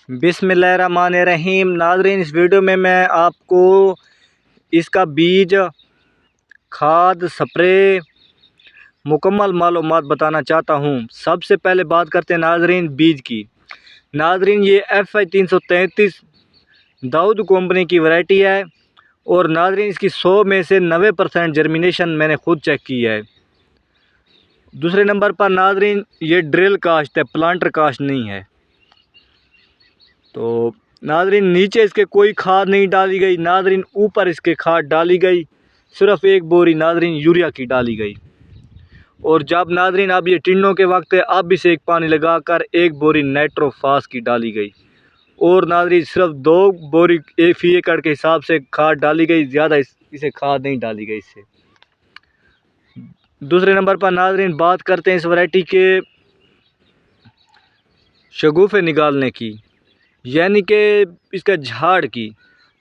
बिस्मिल्लाहिर्रहमानिर्रहीम। नाज़रीन, इस वीडियो में मैं आपको इसका बीज, खाद, स्प्रे मुकम्मल मालूमात बताना चाहता हूँ। सबसे पहले बात करते हैं नाज़रीन बीज की। नाज़रीन, ये FI 333 दाऊद कंपनी की वैरायटी है और नाज़रीन इसकी 100 में से 90% जर्मिनेशन मैंने खुद चेक की है। दूसरे नंबर पर नाज़रीन ये ड्रिल काश्त है, प्लांटर काश्त नहीं है। तो नाज़रीन नीचे इसके कोई खाद नहीं डाली गई। नाज़रीन ऊपर इसके खाद डाली गई, सिर्फ एक बोरी नाज़रीन यूरिया की डाली गई। और जब नाज़रीन अब ये टिंडों के वक्त है, अब इसे एक पानी लगाकर एक बोरी नाइट्रोफास की डाली गई। और नाज़रीन सिर्फ 2 बोरी फी एकड़ के हिसाब से खाद डाली गई, ज़्यादा इसे खाद नहीं डाली गई इससे। दूसरे नंबर पर नाज़रीन बात करते हैं इस वैरायटी के शगुफ़े निकालने की, यानी कि इसका झाड़ की।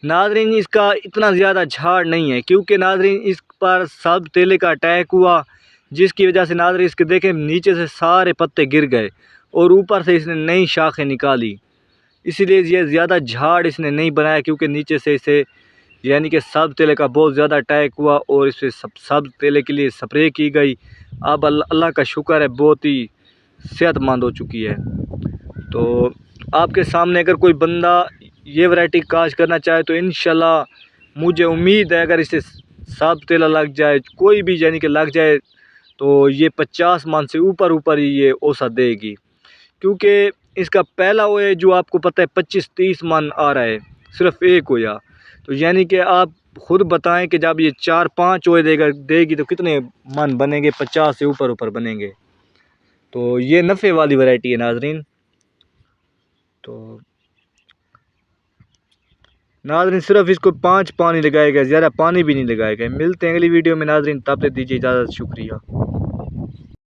नाज़रीन इसका इतना ज़्यादा झाड़ नहीं है, क्योंकि नाज़रीन इस पर सब तेले का अटैक हुआ, जिसकी वजह से नाज़रीन इसके देखें नीचे से सारे पत्ते गिर गए और ऊपर से इसने नई शाखें निकाली। इसीलिए ये ज़्यादा झाड़ इसने नहीं बनाया, क्योंकि नीचे से इसे यानी कि सब तेले का बहुत ज़्यादा अटैक हुआ और इस पर सब तेले के लिए स्प्रे की गई। अब अल्लाह का शुक्र है, बहुत ही सेहतमंद हो चुकी है। तो आपके सामने अगर कोई बंदा ये वैरायटी काश्त करना चाहे तो इंशाल्लाह मुझे उम्मीद है, अगर इसे सब तेला लग जाए, कोई भी यानी कि लग जाए, तो ये 50 मन से ऊपर ही ये औसत देगी। क्योंकि इसका इसका ओए जो आपको पता है 25-30 मन आ रहा है, सिर्फ एक ओया। तो यानी कि आप खुद बताएं कि जब ये 4-5 ओए देगी तो कितने मन बनेंगे, 50 से ऊपर बनेंगे। तो ये नफ़े वाली वैरायटी है नाज़रीन। तो नाज़रीन सिर्फ इसको 5 पानी लगाए गए, ज़्यादा पानी भी नहीं लगाए गए। मिलते हैं अगली वीडियो में नाज़रीन, तब तक दीजिए इजाज़त, शुक्रिया।